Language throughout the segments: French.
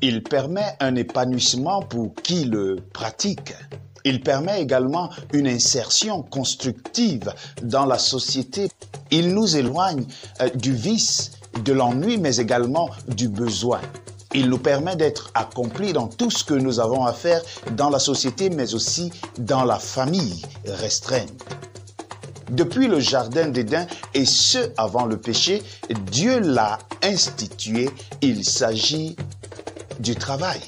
Il permet un épanouissement pour qui le pratique. Il permet également une insertion constructive dans la société. Il nous éloigne du vice, de l'ennui, mais également du besoin. Il nous permet d'être accomplis dans tout ce que nous avons à faire dans la société, mais aussi dans la famille restreinte. Depuis le jardin d'Éden, et ce avant le péché, Dieu l'a institué. Il s'agit du travail.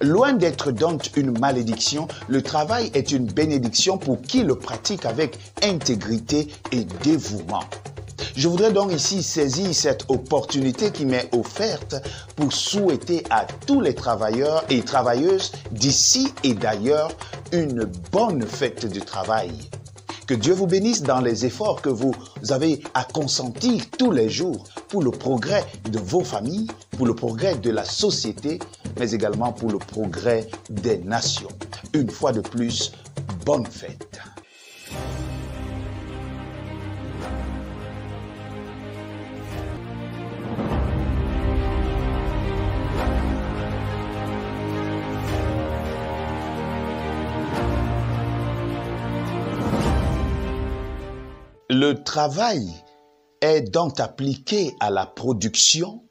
Loin d'être donc une malédiction, le travail est une bénédiction pour qui le pratique avec intégrité et dévouement. Je voudrais donc ici saisir cette opportunité qui m'est offerte pour souhaiter à tous les travailleurs et travailleuses d'ici et d'ailleurs une bonne fête du travail. Que Dieu vous bénisse dans les efforts que vous avez à consentir tous les jours pour le progrès de vos familles, pour le progrès de la société, mais également pour le progrès des nations. Une fois de plus, bonne fête. Le travail est donc appliqué à la production,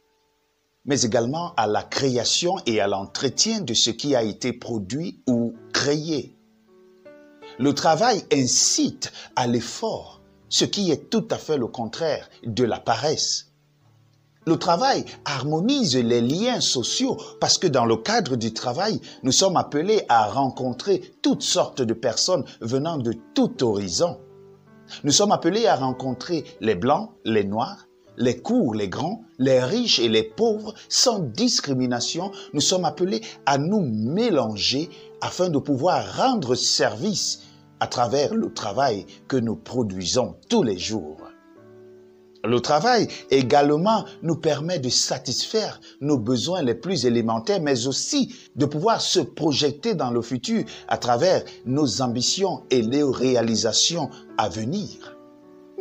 mais également à la création et à l'entretien de ce qui a été produit ou créé. Le travail incite à l'effort, ce qui est tout à fait le contraire de la paresse. Le travail harmonise les liens sociaux parce que dans le cadre du travail, nous sommes appelés à rencontrer toutes sortes de personnes venant de tout horizon. Nous sommes appelés à rencontrer les blancs, les noirs, les courts, les grands, les riches et les pauvres, sans discrimination. Nous sommes appelés à nous mélanger afin de pouvoir rendre service à travers le travail que nous produisons tous les jours. Le travail également nous permet de satisfaire nos besoins les plus élémentaires, mais aussi de pouvoir se projeter dans le futur à travers nos ambitions et les réalisations à venir.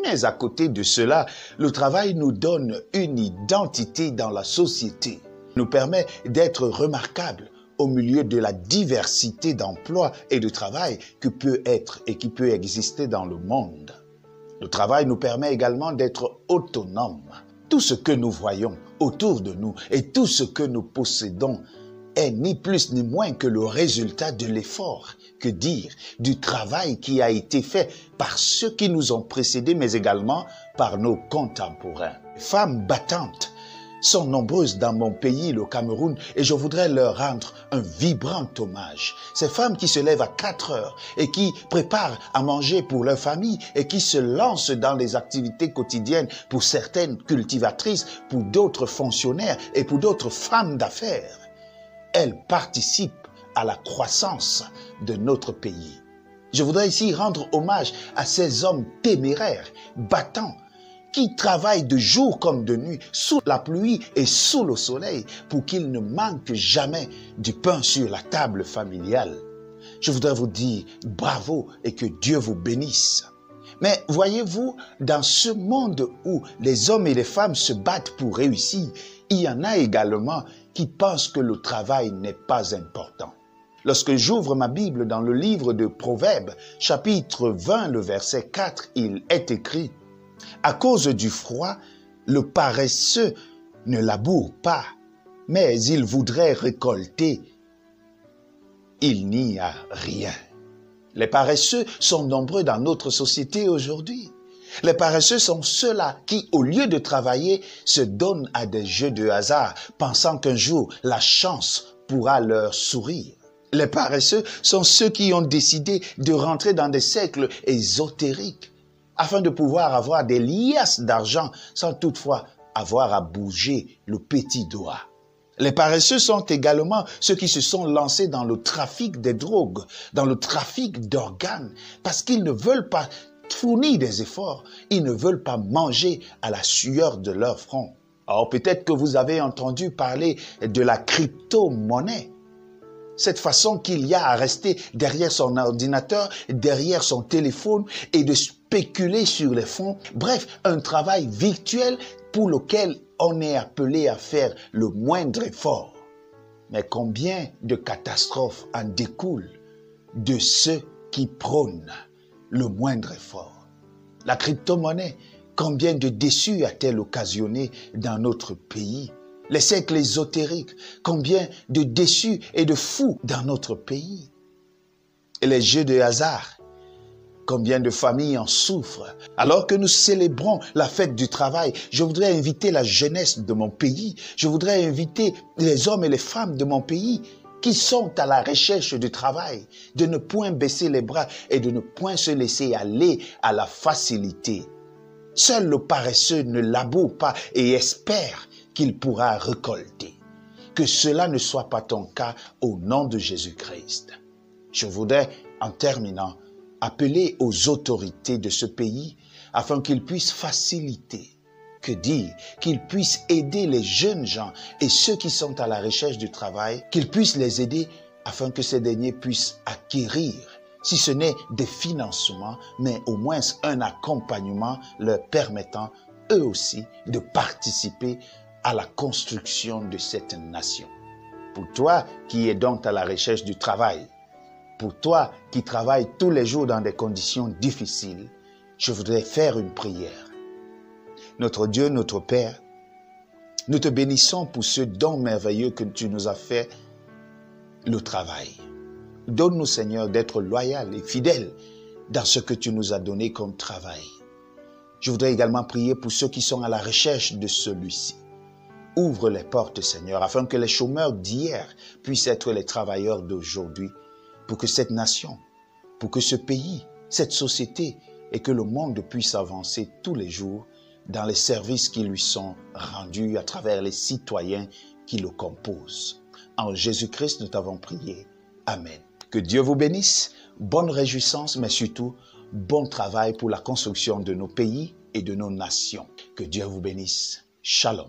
Mais à côté de cela, le travail nous donne une identité dans la société, nous permet d'être remarquables au milieu de la diversité d'emplois et de travail qui peut être et qui peut exister dans le monde. Le travail nous permet également d'être autonomes. Tout ce que nous voyons autour de nous et tout ce que nous possédons est ni plus ni moins que le résultat de l'effort, que dire, du travail qui a été fait par ceux qui nous ont précédés, mais également par nos contemporains. Les femmes battantes sont nombreuses dans mon pays, le Cameroun, et je voudrais leur rendre un vibrant hommage. Ces femmes qui se lèvent à 4 heures et qui préparent à manger pour leur famille et qui se lancent dans les activités quotidiennes pour certaines cultivatrices, pour d'autres fonctionnaires et pour d'autres femmes d'affaires. Elles participent à la croissance de notre pays. Je voudrais ici rendre hommage à ces hommes téméraires, battants, qui travaillent de jour comme de nuit, sous la pluie et sous le soleil, pour qu'il ne manque jamais du pain sur la table familiale. Je voudrais vous dire bravo et que Dieu vous bénisse. Mais voyez-vous, dans ce monde où les hommes et les femmes se battent pour réussir, il y en a également qui pensent que le travail n'est pas important. Lorsque j'ouvre ma Bible dans le livre de Proverbes, chapitre 20, le verset 4, il est écrit: à cause du froid, le paresseux ne laboure pas, mais il voudrait récolter. Il n'y a rien. Les paresseux sont nombreux dans notre société aujourd'hui. Les paresseux sont ceux-là qui, au lieu de travailler, se donnent à des jeux de hasard, pensant qu'un jour, la chance pourra leur sourire. Les paresseux sont ceux qui ont décidé de rentrer dans des cercles ésotériques, afin de pouvoir avoir des liasses d'argent sans toutefois avoir à bouger le petit doigt. Les paresseux sont également ceux qui se sont lancés dans le trafic des drogues, dans le trafic d'organes, parce qu'ils ne veulent pas fournir des efforts, ils ne veulent pas manger à la sueur de leur front. Alors peut-être que vous avez entendu parler de la crypto-monnaie. Cette façon qu'il y a à rester derrière son ordinateur, derrière son téléphone et de spéculer sur les fonds. Bref, un travail virtuel pour lequel on est appelé à faire le moindre effort. Mais combien de catastrophes en découlent de ceux qui prônent le moindre effort? La crypto-monnaie, combien de déçus a-t-elle occasionné dans notre pays? Les cercles ésotériques, combien de déçus et de fous dans notre pays? Et les jeux de hasard, combien de familles en souffrent? Alors que nous célébrons la fête du travail, je voudrais inviter la jeunesse de mon pays, je voudrais inviter les hommes et les femmes de mon pays qui sont à la recherche du travail, de ne point baisser les bras et de ne point se laisser aller à la facilité. Seul le paresseux ne laboure pas et espère qu'il pourra récolter. Que cela ne soit pas ton cas au nom de Jésus-Christ. Je voudrais, en terminant, appeler aux autorités de ce pays afin qu'ils puissent faciliter, que dire, qu'ils puissent aider les jeunes gens et ceux qui sont à la recherche du travail, qu'ils puissent les aider afin que ces derniers puissent acquérir, si ce n'est des financements, mais au moins un accompagnement leur permettant eux aussi de participer à la construction de cette nation. Pour toi qui es donc à la recherche du travail, pour toi qui travailles tous les jours dans des conditions difficiles, je voudrais faire une prière. Notre Dieu, notre Père, nous te bénissons pour ce don merveilleux que tu nous as fait, le travail. Donne-nous, Seigneur, d'être loyal et fidèle dans ce que tu nous as donné comme travail. Je voudrais également prier pour ceux qui sont à la recherche de celui-ci. Ouvre les portes, Seigneur, afin que les chômeurs d'hier puissent être les travailleurs d'aujourd'hui, pour que cette nation, pour que ce pays, cette société et que le monde puisse avancer tous les jours dans les services qui lui sont rendus à travers les citoyens qui le composent. En Jésus-Christ, nous t'avons prié. Amen. Que Dieu vous bénisse, bonne réjouissance, mais surtout, bon travail pour la construction de nos pays et de nos nations. Que Dieu vous bénisse. Shalom.